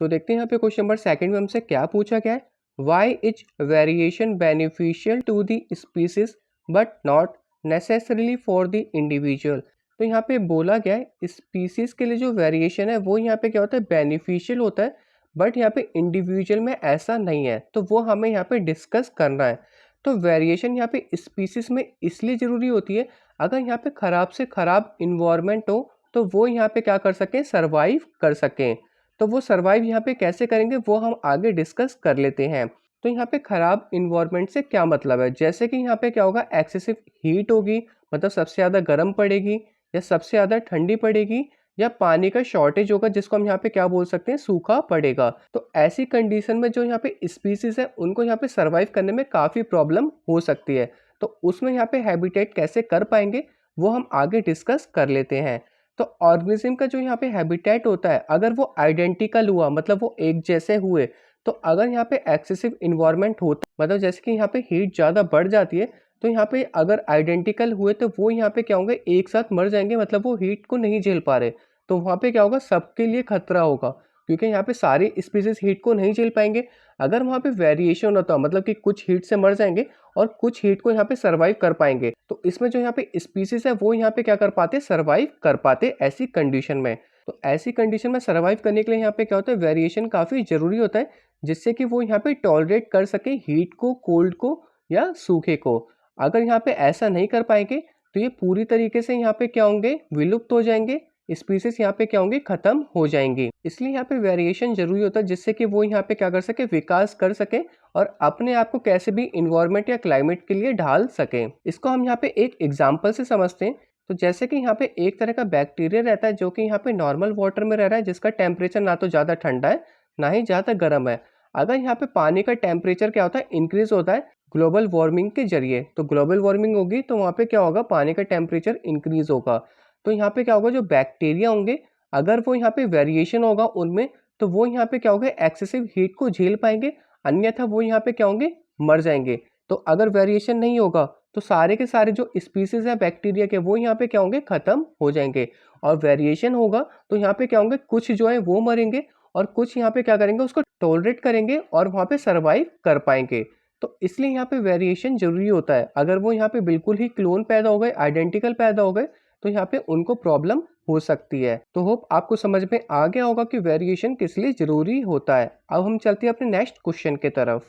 तो देखते हैं यहाँ पे क्वेश्चन नंबर सेकंड में हमसे क्या पूछा गया है। Why is variation beneficial to the species but not necessarily for the individual. तो यहाँ पे बोला गया है स्पीसीज के लिए जो वेरिएशन है वो यहाँ पे क्या होता है, बेनिफिशियल होता है, बट यहाँ पे इंडिविजुअल में ऐसा नहीं है। तो वो हमें यहाँ पे डिस्कस करना है। तो वेरिएशन यहाँ पे स्पीसीज में इसलिए ज़रूरी होती है, अगर यहाँ पे ख़राब से ख़राब इन्वायरमेंट हो तो वो यहाँ पे क्या कर सकें, सर्वाइव कर सकें। तो वो सर्वाइव यहाँ पे कैसे करेंगे वो हम आगे डिस्कस कर लेते हैं। तो यहाँ पे ख़राब इन्वायरमेंट से क्या मतलब है, जैसे कि यहाँ पे क्या होगा, एक्सेसिव हीट होगी, मतलब सबसे ज़्यादा गर्म पड़ेगी या सबसे ज़्यादा ठंडी पड़ेगी, या पानी का शॉर्टेज होगा जिसको हम यहाँ पे क्या बोल सकते हैं, सूखा पड़ेगा। तो ऐसी कंडीशन में जो यहाँ पे स्पीसीज है उनको यहाँ पे सर्वाइव करने में काफ़ी प्रॉब्लम हो सकती है। तो उसमें यहाँ पे हैबिटेट कैसे कर पाएंगे वो हम आगे डिस्कस कर लेते हैं। तो ऑर्गेनिज्म का जो यहाँ पे हैबिटेट होता है, अगर वो आइडेंटिकल हुआ, मतलब वो एक जैसे हुए, तो अगर यहाँ पे एक्सेसिव इन्वायरमेंट होता, मतलब जैसे कि यहाँ पे हीट ज़्यादा बढ़ जाती है, तो यहाँ पे अगर आइडेंटिकल हुए तो वो यहाँ पे क्या होंगे, एक साथ मर जाएंगे, मतलब वो हीट को नहीं झेल पा रहे। तो वहाँ पे क्या होगा, सबके लिए खतरा होगा, क्योंकि यहाँ पे सारी स्पीसीज हीट को नहीं झेल पाएंगे। अगर वहाँ पे वेरिएशन होता, मतलब कि कुछ हीट से मर जाएंगे और कुछ हीट को यहाँ पे सर्वाइव कर पाएंगे, तो इसमें जो यहाँ पे स्पीसीज है वो यहाँ पे क्या कर पाते, सर्वाइव कर पाते ऐसी कंडीशन में। तो ऐसी कंडीशन में सर्वाइव करने के लिए यहाँ पे क्या होता है, वेरिएशन काफ़ी ज़रूरी होता है, जिससे कि वो यहाँ पे टॉलरेट कर सके हीट को, कोल्ड को या सूखे को। अगर यहाँ पे ऐसा नहीं कर पाएंगे तो ये पूरी तरीके से यहाँ पे क्या होंगे, विलुप्त हो जाएंगे, स्पीसीज यहाँ पे क्या होंगे, खत्म हो जाएंगे। इसलिए यहाँ पे वेरिएशन जरूरी होता है, जिससे कि वो यहाँ पे क्या कर सके, विकास कर सके और अपने आप को कैसे भी इन्वायरमेंट या क्लाइमेट के लिए ढाल सके। इसको हम यहाँ पे एक एग्जाम्पल से समझते हैं। तो जैसे कि यहाँ पे एक तरह का बैक्टीरिया रहता है जो कि यहाँ पे नॉर्मल वाटर में रह रहा है, जिसका टेम्परेचर ना तो ज़्यादा ठंडा है ना ही ज़्यादा गर्म है। अगर यहाँ पे पानी का टेम्परेचर क्या होता है, इंक्रीज होता है ग्लोबल वार्मिंग के जरिए। तो ग्लोबल वार्मिंग होगी तो वहाँ पे क्या होगा, पानी का टेम्परेचर इंक्रीज होगा। तो यहाँ पे क्या होगा, जो बैक्टीरिया होंगे अगर वो यहाँ पे वेरिएशन होगा उनमें, तो वो यहाँ पे क्या होगा, एक्सेसिव हीट को झेल पाएंगे, अन्यथा वो यहाँ पे क्या होंगे, मर जाएंगे। तो अगर वेरिएशन नहीं होगा तो सारे के सारे जो स्पीसीज है बैक्टीरिया के, वो यहाँ पे क्या होंगे, खत्म हो जाएंगे। और वेरिएशन होगा तो यहाँ पे क्या होंगे, कुछ जो है वो मरेंगे और कुछ यहाँ पे क्या करेंगे, उसको टॉलरेट करेंगे और वहाँ पे सर्वाइव कर पाएंगे। तो इसलिए यहाँ पे वेरिएशन जरूरी होता है। अगर वो यहाँ पे बिल्कुल ही क्लोन पैदा हो गए, आइडेंटिकल पैदा हो गए, तो यहाँ पे उनको प्रॉब्लम हो सकती है। तो होप आपको समझ में आ गया होगा कि वेरिएशन किस लिए जरूरी होता है। अब हम चलते हैं अपने नेक्स्ट क्वेश्चन की तरफ।